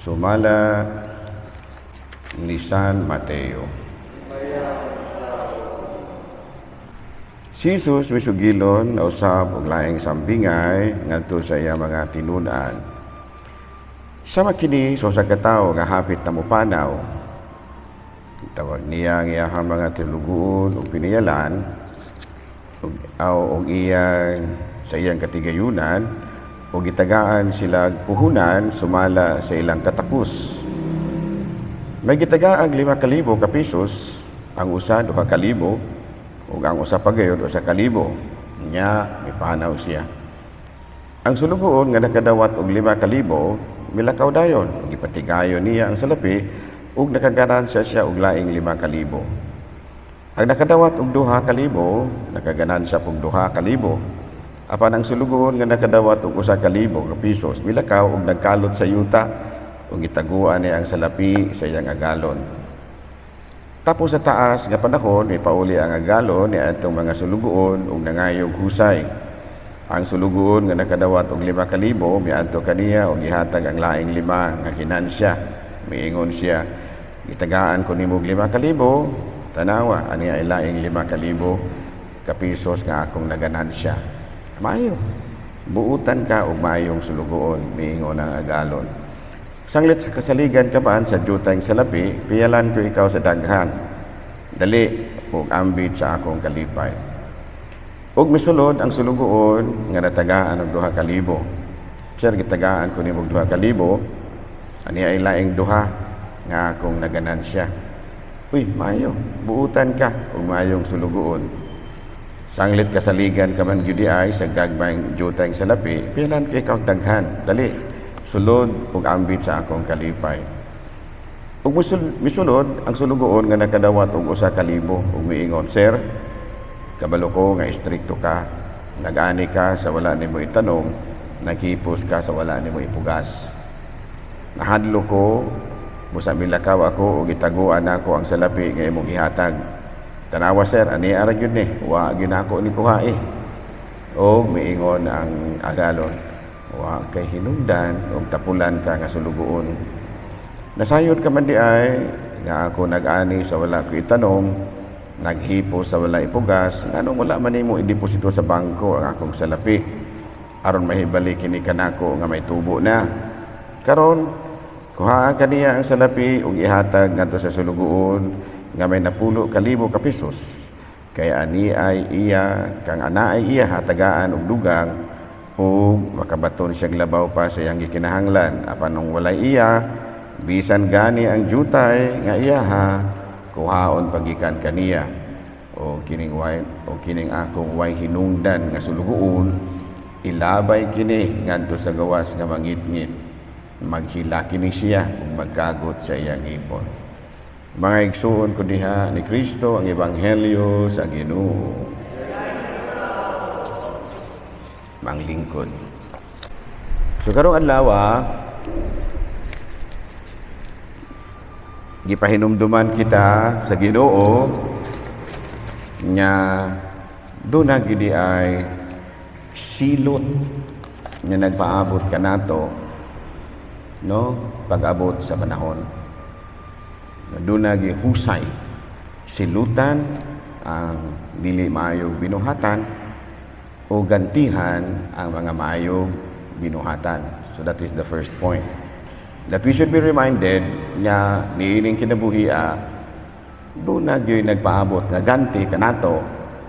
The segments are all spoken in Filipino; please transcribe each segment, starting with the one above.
Sumala ni San Mateo. Si Jesus misugilon na usab og laing sambingay ngadto sa iya mga tinud-an. Sama kini so sa katawo nga hapit na mupanaw. Tawag niya ang iyang mga tilugoon o piniyalan o iyang sa iyang katigayunan o gitagaan sila puhunan sumala sa ilang katapus. May gitagaan 5,000 ka pesos, ang usa 2,000 ug ang usa pa gayud 1,000. Nya mipanaw siya. Ang sulugoon nga nakadawat og 5,000 milakaw dayon ug gipatigayon niya ang salapi ug nakaganansya siya og laing 5,000. Ang nakadawat og 2,000 nakaganansya og 2,000. Apan ang sulugoon nga nakadawat og 1,000 ka pesos milakaw ug nagkalot sa yuta ug gitaguan niya ang salapi sa iyang agalon. Tapos sa taas nga panahon ipauli ang agalon ni atong mga sulugoon ug nangayog husay. Ang sulugoon nga nakadawat og 5,000 miadto kaniya ug gihatag ang laing 5 nga ginansya. Miingon siya, gitagaan ko nimo 5,000, tanawa ani ay laing 5,000 ka pesos nga akong naganansya. Maayo, buutan ka og maayong sulugoon, miingon ang agalon. Sanglit sa kasaligan ka man sa jutang salapi, piyalan ko ikaw sa daghan. Dali, ug ambit sa akong kalipay. Ug misulod ang sulugoon nga natagaan og 2,000. Sir, gitagaan ko nimo 2,000. Ani ay laing 2 nga akong naganansya. Uy, maayo, buutan ka ug maayong sulugoon. Sanglit kasaligan ka man gyud ay sa gagmayng jutang salapi, piyalan ko ikaw daghan. Dali, sulod ug ambit sa akong kalipay. Ug misulod ang sulugoon nga nakadawat og 1,000 ug miingon, Sir, kabalo ko nga istrikto ka. Nag-ani ka sa wala nimo itanong, naghipos ka sa wala nimo ipugas. Nahadlo ko, busa milakaw ako o gitaguan ako ang salapi nga imong ihatag. Tanawa sir, ani ara gyud ni, wa ginako ni kuhae. O miingon ang agalon, wa kay hinungdan o tapulan ka nga sulugoon. Nasayod ka man di ay, nga ako nag-ani sa wala ko itanong, naghipo sa wala ipugas, nganong wala man nimo ideposito sa bangko ang akong salapi. Aron mahibalik kini kanako nga may tubo na. Karon, kuhaan kaniya ang salapi ug ihatag ngadto sa sulugoon nga may 10,000 ka pesos. Kaya ani ay iya kang ana ay iya hatagaan og dugang ug makabaton siya labaw pa sa iyang gikinahanglan. Apan nung walay iya, bisan gani ang jutay nga iya ha kuhaon pagikan kaniya. O kining akong way hinungdan nga sulugoon, ilabay kini ngadto sa gawas nga mangitngit. Maghilaki ni siya kung magkagot sa iyang ipon. Mga igsuon ko diha ni Kristo ang Ebanghelyo sa Ginoo. Manglingkod. So karong adlaw, gipahinumduman kita sa Ginoo nga duna gid ay silot nga nagpaabot kanato no pag-abot sa panahon. Doon husay silutan ang dili maayong binuhatan o gantihan ang mga maayong binuhatan. So that is the first point. That we should be reminded nga niining kinabuhia doon nagpaabot nga ganti kanato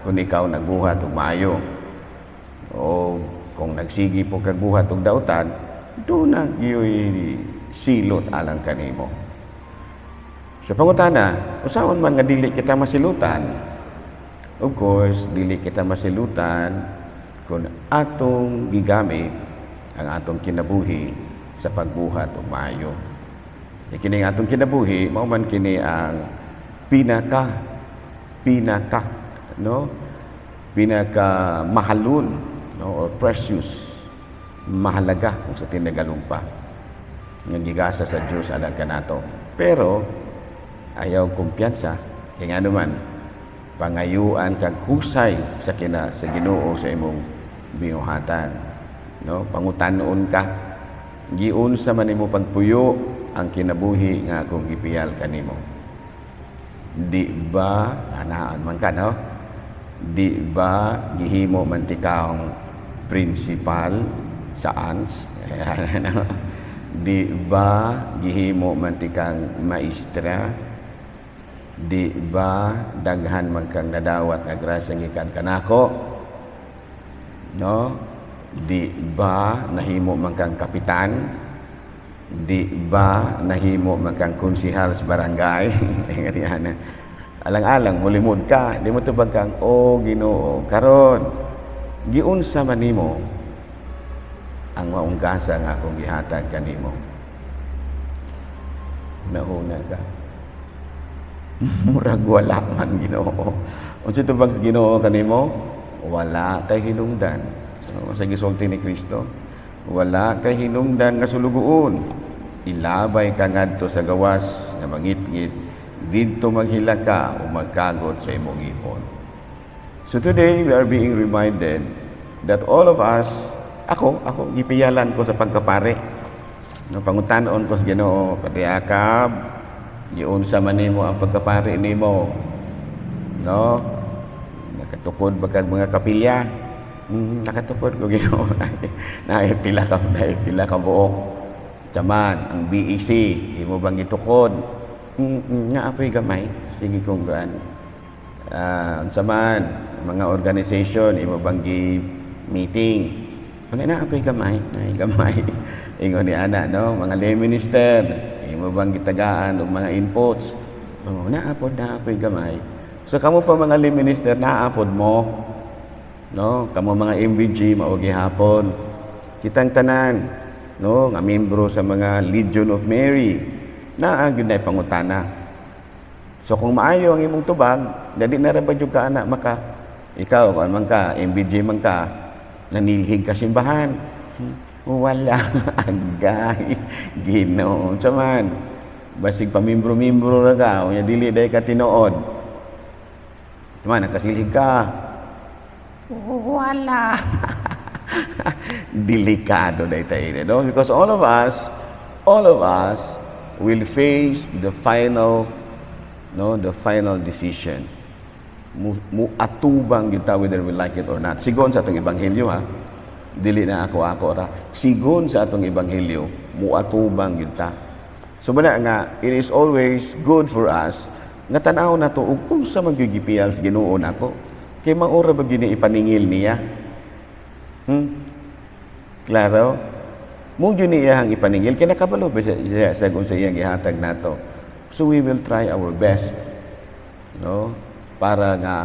kung ikaw nagbuhat og maayo. O kung nagsigi po kag buhat og dautan, doon na yo'y silot alang kanimo. Sa pangutana, usaon man nga dili kita masilutan? Of course, dili kita masilutan kung atong gigamit ang atong kinabuhi sa pagbuhat og maayo. Kini atong kinabuhi, mao man kini ang pinaka mahalon, no, or precious, mahalaga kung sa tinagalumpa ng gigasa sa Diyos alang kanato. Pero ayaw kumpiyansa kaya nga naman pangayuan kag husay sa Ginoo sa imong binuhatan, no, pangutanon ka giun sa man imo pagpuyo ang kinabuhi nga akong gipiyal kanimo. Di ba, anaan man ka, no? Di ba gihimo man ti kaong principal sa ANS? Di ba gihimo man ti kang maestra? Di ba daghan man kang nadawat nga grasya gikan kanako? No? Di ba nahimo man kang kapitan? Di ba nahimo man kang konsihal sa barangay? Alang-alang mulimod ka, di mo tubag kang Ginoo karon giunsa man nimo ang maunggasa nga akong gihatag kanimo. Nauna ka. Murag wala man Ginoo. Unsa tubag sa Ginoo kanimo? Wala kay hinungdan. Sa gisulti ni Kristo, wala kay hinungdan nga sulugoon. Ilabay ka ngadto sa gawas nga mangitngit, didto maghila ka o magkagot sa imong ipon. So today we are being reminded that all of us, ako gipiyalan ko sa pagkapare. No, pangutanon ko sa Ginoo, Patriakab, giunsa man nimo ang pagkapare nimo. No? Nakatukod ba kag mga kapilya? Nakatukod ko Ginoo. Naipila ka buok. Taman, ang BEC, imo bang gitukod? Nga apoy gamay. Sige kung gaan. Taman, mga organization, imo bang meeting? Kung na apoy gamay, ingon ni ana, no? Mga lay minister, imo bang gitagaan og mga inputs? Naapod gamay. So kamo pa mga lay minister, naapod mo. No? Kamo mga MBG, mao gihapon. Kitang tanan, no, nga membro sa mga Legion of Mary, na ang gunay pangutana. So kung maayo ang imong tubag, dali na ra ba jud ka anak maka ikaw kung man ka MBG man ka nanilhig ka simbahan. Wala agay Ginoo man. Basig pamimbro-mimbro ra ka, unya dili day ka tinuod. Man nakasilhig ka. Wala. Delikado na ito, no? Because all of us will face the final decision. Atubang kita whether we like it or not. Sigon sa atong ebanghelyo, ha? Dili na ako ra. Sigon sa atong ebanghelyo, muatubang kita. So bala nga, it is always good for us nga tan-aw nato ug unsa man gigipiyal sa Ginoo nako. Kay maura ba gini ipaningil niya? Klaro? Mo yun iyang ipaningil, kaya nakabalo ba siya sa kung sa iyang ihatag nato. So we will try our best, no? Para nga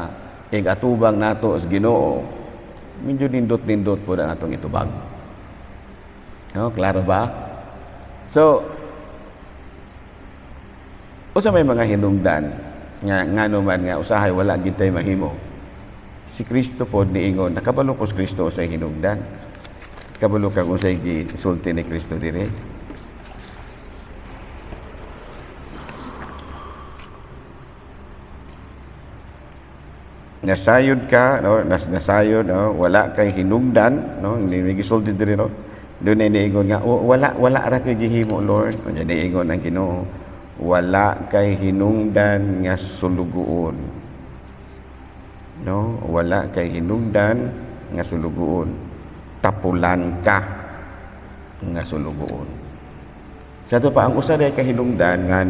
atubang nato as Ginoo, medyo nindot-nindot po na atong itubag. No? Klaro ba? So, usa may mga hinungdan nga naman nga usahay wala gitay mahimo. Si Kristo po niingon, nakabalo po si Kristo sa hinungdan. Kabalo kang usay gisulti ni Kristo dire. Nasayod ka, no? Nasayod, no? Wala kay hinungdan, no? Hindi gisulti dire, no? Doon ay niingon nga, wala ra kay gihimo, Lord. Kanya niingon ang Ginoo, wala kay hinungdan nga sulugoon. No? Wala kay hinungdan nga sulugoon. Tapulan ka nga sulugoon. Sa ito pa, ang usa day kahinungdan nga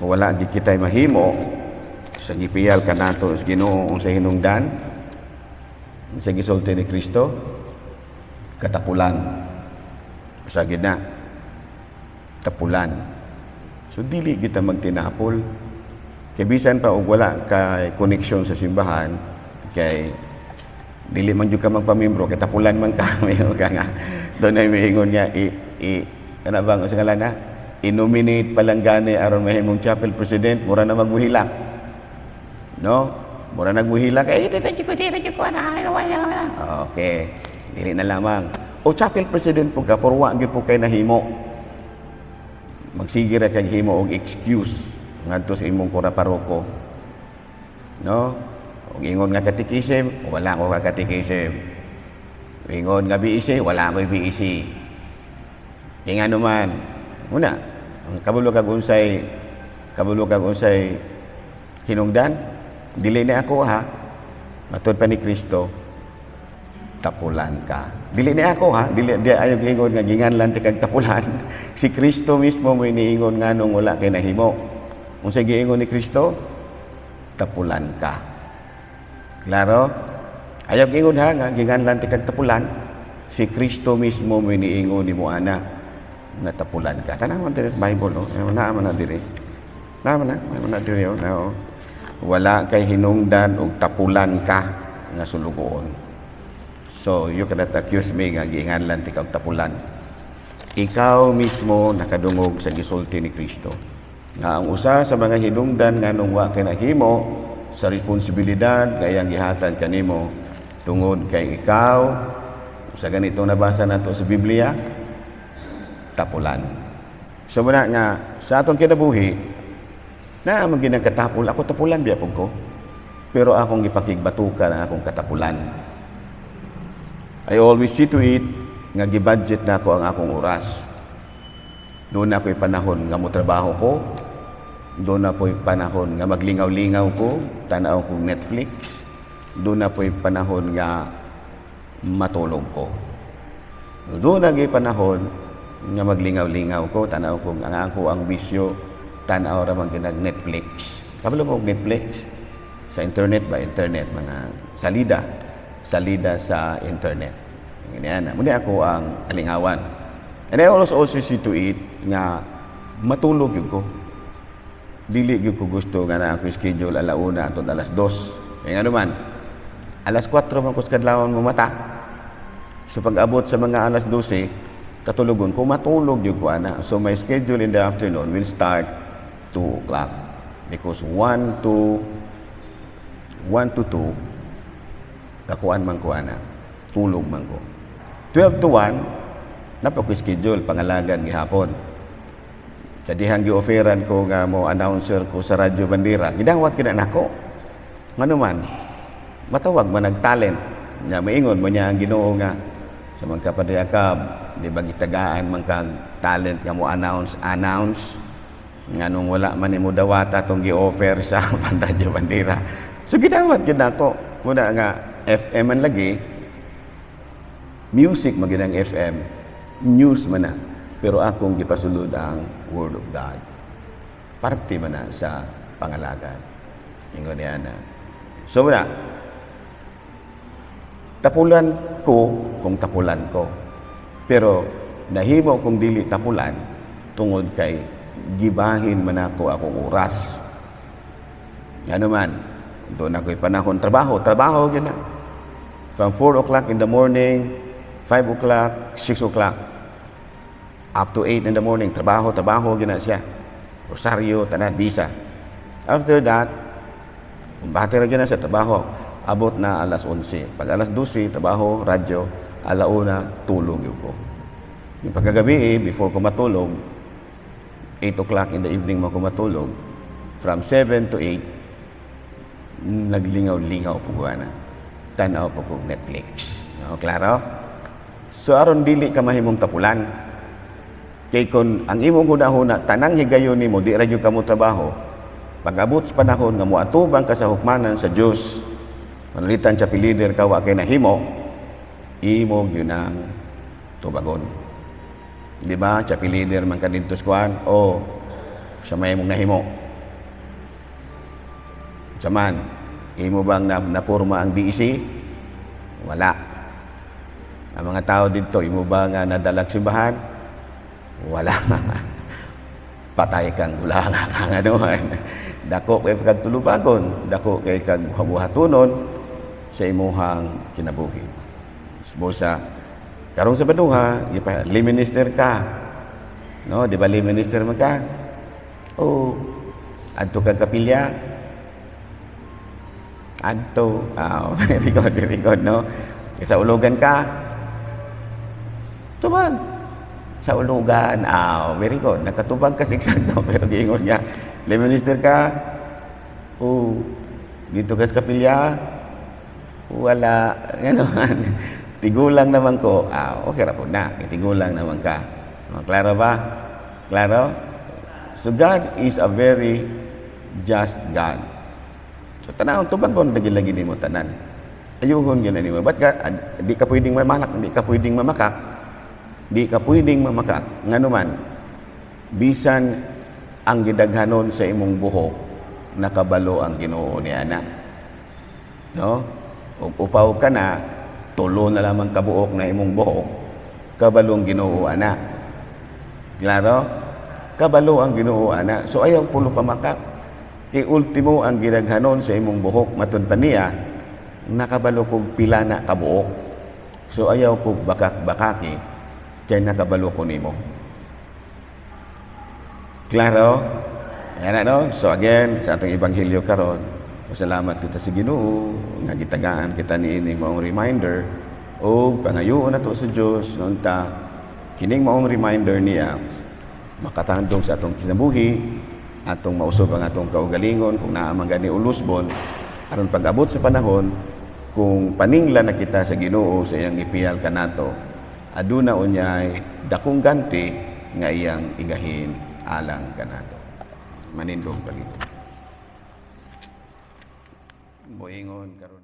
wala di kitay mahimo sa gipiyal ka nato sa Ginoo sa hinungdan sa gisulti ni Kristo katapulan. Usa gid na tapulan. So dili kita magtinapol kay bisan pa og wala kay connection sa simbahan kay dili man jud ka magpamimbro kay tapulan man ka mayo ka nga doon ay miingon niya ano bang sa ngalan na i-nominate palanggani aron mahimong chapel president mura na magmuhila, no? Mura nagmuhila kay okay dili na lamang o chapel president po ka purwa gyud po kay nahimo magsige ra kay himo og excuse ngadto sa imong kura paroko, no? Kung ingon nga katikisim, wala ko katikisim. Ingon nga BEC, wala ko BEC. Kaya nga naman, Una, ang kabulog kag unsay hinungdan, dili ni ako ha. Matud pa ni Kristo, tapulan ka. Dili ni ako ha, dili ayo giingon nga ginganlan ti kag tapulan. Si Kristo mismo mo iniingon nganong wala kay nahimo. Unsay giingon ni Kristo? Tapulan ka. Klaro? Ayaw giingon ha nga ginganlan ti kag tapulan. Si Kristo mismo mo iniingon nimo ana nga tapulan ka. Tanaman diri sa Bible no. Naaman na diri. Naaman na diri no. Wala kay hinungdan og tapulan ka nga sulugoon. So, you cannot accuse me nga giinganlan ti kag tapulan. Ikaw mismo nakadungog sa gisulti ni Kristo. Nga ang usa sa mga hinungdan nganong wa kay nahimo sa responsibilidad kayang gihatag kanimo tungod kay ikaw sa ganito nabasa nato sa Biblia, tapulan. So muna nga sa atong kinabuhi na man ginagkatapul ako tapulan biya ko. Pero akong gipakigbatukan ang akong katapulan. I always see to it nga gibudget na ako ang akong oras. Doon na ako'y panahon nga motrabaho ko. Doon na ako'y panahon nga maglingaw-lingaw ko, tanaw ko Netflix. Doon na ako'y panahon nga matulog ko. Doon na ako'y panahon nga maglingaw-lingaw ko, tanaw ko ang bisyo, tanaw ramang ginag Netflix. Kabalo ko Netflix? Sa internet ba? Internet, mga salida sa internet. Ganyan. Muna ako ang kalingawan. And I also see to it nga matulog yun ko. Dili yun ko gusto nga na ako schedule alauna at alas 2. Kaya nga naman, alas 4 man ko sa kadlawang mamata. So pag-abot sa mga alas 12, katulogon ko, matulog yun ko ana. So my schedule in the afternoon will start 2 o'clock. Because 1 to 2, kakuan man ko ana. Tulog man ko. 12 to 1, napako-schedule, pangalagan gihapon. Sa dihang gi-offeran ko nga mo announcer ko sa Radyo Bandera, gidawat kina nako. Ngano man, matawag man nag-talent. Nya maingon mo niya ang Ginoo nga sa mga kapadayakab, di ba gitagaan man kag talent nga mo announce nganong wala man nimo dawata tong gi-offer sa Radyo Bandera. So gidawat gid nako. Muna nga FM man lagi, music maginang FM, news man na. Pero akong gipasulod ang Word of God. Parte man na sa pangalagan. Ingon niya na. So muna, tapulan ko kung tapulan ko. Pero nahimo kung dili tapulan tungod kay gibahin man ako akong oras. Ano man, doon ako'y panahon trabaho yun na. From 4 o'clock in the morning, 5 o'clock, 6 o'clock, up to 8 in the morning, trabaho yun na siya. Rosario, tanan, bisa. After that, battery yun na siya, trabaho. Abot na alas 11. Pag alas 12, trabaho, radyo, alauna, tulog yun ko. Yung pagkagabi, before ko matulog, 8 o'clock in the evening mo ko matulog, from 7 to 8, naglingaw-lingaw po ko na. Tanaw po ko Netflix. No, klaro? So, aron dili ka mahimong tapulan. Kay kun ang imong hunahuna, tanang higayon nimo, di radyo ka mo trabaho, pag-abot sa panahon nga moatubang ka sa hukmanan sa Dios, manalitan siya pilider ka wa kay nahimo, imo yun ang tubagon. Di ba? Siya pilider man ka dito sa kuan, o sa may mong nahimo. Saman, imo bang napurma ang DEC? Wala. Ang mga tao dito, imo ba nga nadalag simbahan? Wala. Patay kang gulanga kang ano. Dako kay kagtulubagon, dako kay kag buhatunon sa imuhang kinabuhi. Sumosa karong sa Banuha, lay minister ka. No, di ba lay minister man ka? Oh, adto kag kapilya. Adto, very good, no? Sa ulugan ka. Tubag. Sa ulugan, very good. Nakatubag ka sa eksakto, pero giingon niya, lay minister ka, dito ka sa kapilya, wala, tigulang naman ko, okay ra po na, tigulang naman ka. Klaro ba? Klaro? So God is a very just God. So tanahon tubagon lagi-lagi nimo tanan. Ayuhon gyud nimo. But God, di ka pwedeng mamalak, di ka pwedeng mamakak. Di ka pwedeng mamakak. Nganuman, bisan ang gidaghanon sa imong buhok, nakabalo ang Ginoo ni ana. No? Ug upaw ka na, tulo na lamang kabuok na imong buhok, kabalong Ginoo ana. Klaro? Kabalo ang Ginoo ana. So ayaw pulo pamakak. Kay ultimo ang gidaghanon sa imong buhok matud pa niya, nakabalo kog pila na kabuok. So ayaw kog bakak-bakaki kay nakabalo ko nimo. Klaro? Yan no? So again, sa atong ebanghelyo karon, salamat kita sa Ginoo nga gitagaan kita niining maong reminder o pangayoon nato sa Dios nunta kining maong reminder niya makatandong sa atong kinabuhi, atong mausab ang atong kaugalingon kung naa man gani ulusbon aron pag-abot sa panahon kung paningla na kita sa Ginoo sa iyang ipiyal kanato, aduna unyay dakong ganti nga iyang igahin alang kanato. Manindong kalit. Moingon karon.